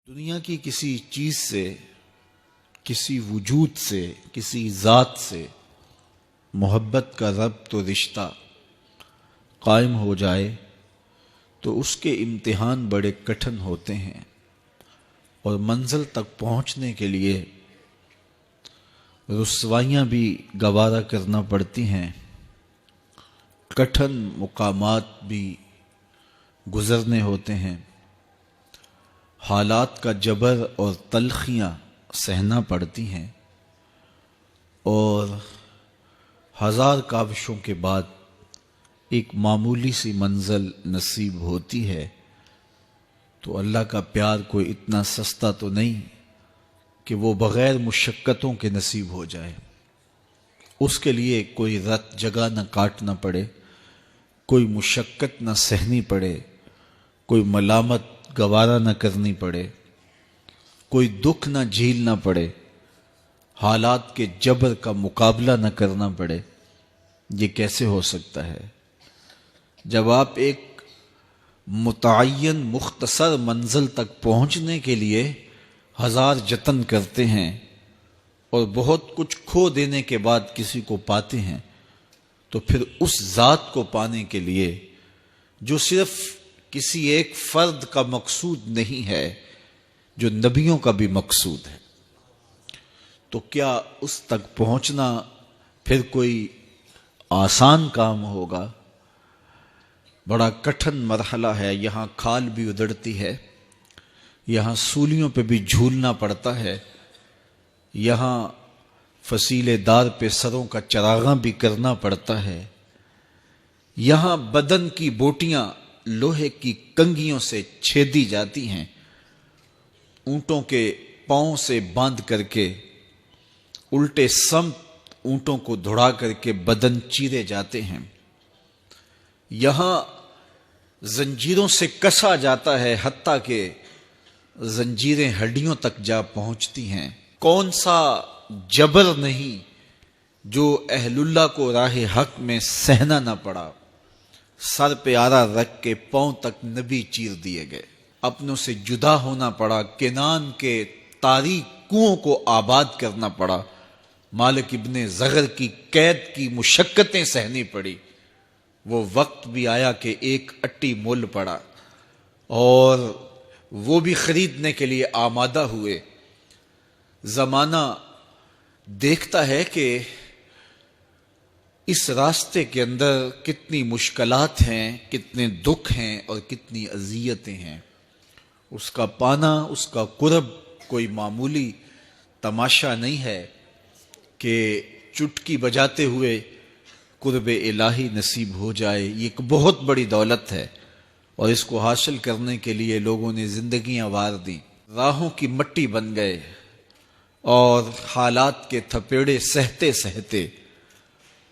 دنیا کی کسی چیز سے، کسی وجود سے، کسی ذات سے محبت کا ربط و رشتہ قائم ہو جائے تو اس کے امتحان بڑے کٹھن ہوتے ہیں اور منزل تک پہنچنے کے لیے رسوائیاں بھی گوارا کرنا پڑتی ہیں، کٹھن مقامات بھی گزرنے ہوتے ہیں، حالات کا جبر اور تلخیاں سہنا پڑتی ہیں، اور ہزار کاوشوں کے بعد ایک معمولی سی منزل نصیب ہوتی ہے۔ تو اللہ کا پیار کوئی اتنا سستا تو نہیں کہ وہ بغیر مشقتوں کے نصیب ہو جائے۔ اس کے لیے کوئی رت جگہ نہ کاٹنا پڑے، کوئی مشقت نہ سہنی پڑے، کوئی ملامت گوارا نہ کرنی پڑے، کوئی دکھ نہ جھیلنا پڑے، حالات کے جبر کا مقابلہ نہ کرنا پڑے۔ یہ کیسے ہو سکتا ہے؟ جب آپ ایک متعین مختصر منزل تک پہنچنے کے لیے ہزار جتن کرتے ہیں اور بہت کچھ کھو دینے کے بعد کسی کو پاتے ہیں، تو پھر اس ذات کو پانے کے لیے جو صرف کسی ایک فرد کا مقصود نہیں ہے، جو نبیوں کا بھی مقصود ہے، تو کیا اس تک پہنچنا پھر کوئی آسان کام ہوگا؟ بڑا کٹھن مرحلہ ہے۔ یہاں کھال بھی ادڑتی ہے، یہاں سولیوں پہ بھی جھولنا پڑتا ہے، یہاں فصیلے دار پہ سروں کا چراغاں بھی کرنا پڑتا ہے، یہاں بدن کی بوٹیاں لوہے کی کنگھیوں سے چھیدی جاتی ہیں، اونٹوں کے پاؤں سے باندھ کر کے الٹے سمت اونٹوں کو دھڑا کر کے بدن چیرے جاتے ہیں، یہاں زنجیروں سے کسا جاتا ہے حتیٰ کہ زنجیریں ہڈیوں تک جا پہنچتی ہیں۔ کون سا جبر نہیں جو اہل اللہ کو راہ حق میں سہنا نہ پڑا۔ سر پہ آرا رکھ کے پاؤں تک نبی چیر دیے گئے، اپنوں سے جدا ہونا پڑا، کنان کے تاریک کنووں کو آباد کرنا پڑا، مالک ابن زغر کی قید کی مشقتیں سہنی پڑی۔ وہ وقت بھی آیا کہ ایک اٹی مول پڑا اور وہ بھی خریدنے کے لیے آمادہ ہوئے۔ زمانہ دیکھتا ہے کہ اس راستے کے اندر کتنی مشکلات ہیں، کتنے دکھ ہیں اور کتنی اذیتیں ہیں۔ اس کا پانا، اس کا قرب کوئی معمولی تماشا نہیں ہے کہ چٹکی بجاتے ہوئے قرب الہی نصیب ہو جائے۔ یہ ایک بہت بڑی دولت ہے اور اس کو حاصل کرنے کے لیے لوگوں نے زندگیاں وار دیں، راہوں کی مٹی بن گئے اور حالات کے تھپیڑے سہتے سہتے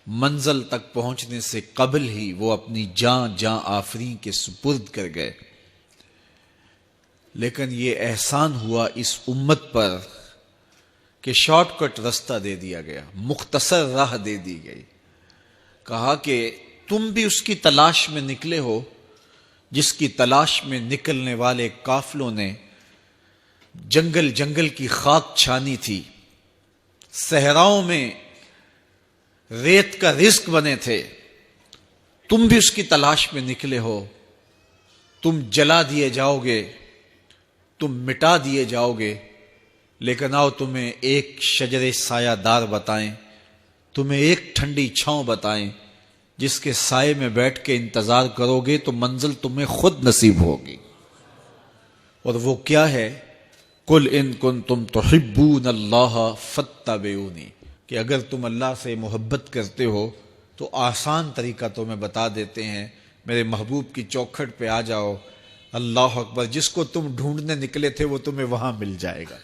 منزل تک پہنچنے سے قبل ہی وہ اپنی جاں آفریں کے سپرد کر گئے۔ لیکن یہ احسان ہوا اس امت پر کہ شارٹ کٹ رستہ دے دیا گیا، مختصر راہ دے دی گئی۔ کہا کہ تم بھی اس کی تلاش میں نکلے ہو جس کی تلاش میں نکلنے والے قافلوں نے جنگل کی خاک چھانی تھی، صحراؤں میں ریت کا رزق بنے تھے، تم بھی اس کی تلاش میں نکلے ہو۔ تم جلا دیے جاؤ گے، تم مٹا دیے جاؤ گے، لیکن آؤ تمہیں ایک شجر سایہ دار بتائیں، تمہیں ایک ٹھنڈی چھاؤں بتائیں جس کے سائے میں بیٹھ کے انتظار کرو گے تو منزل تمہیں خود نصیب ہوگی۔ اور وہ کیا ہے؟ قُلْ إِن كُنتُمْ تُحِبُّونَ اللَّهَ فَاتَّبِعُونِی، کہ اگر تم اللہ سے محبت کرتے ہو تو آسان طریقہ تمہیں بتا دیتے ہیں، میرے محبوب کی چوکھٹ پہ آ جاؤ، اللہ اکبر، جس کو تم ڈھونڈنے نکلے تھے وہ تمہیں وہاں مل جائے گا،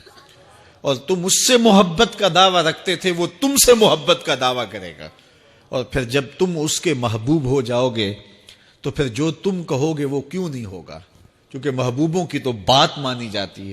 اور تم اس سے محبت کا دعویٰ رکھتے تھے وہ تم سے محبت کا دعویٰ کرے گا، اور پھر جب تم اس کے محبوب ہو جاؤ گے تو پھر جو تم کہو گے وہ کیوں نہیں ہوگا، کیونکہ محبوبوں کی تو بات مانی جاتی ہے۔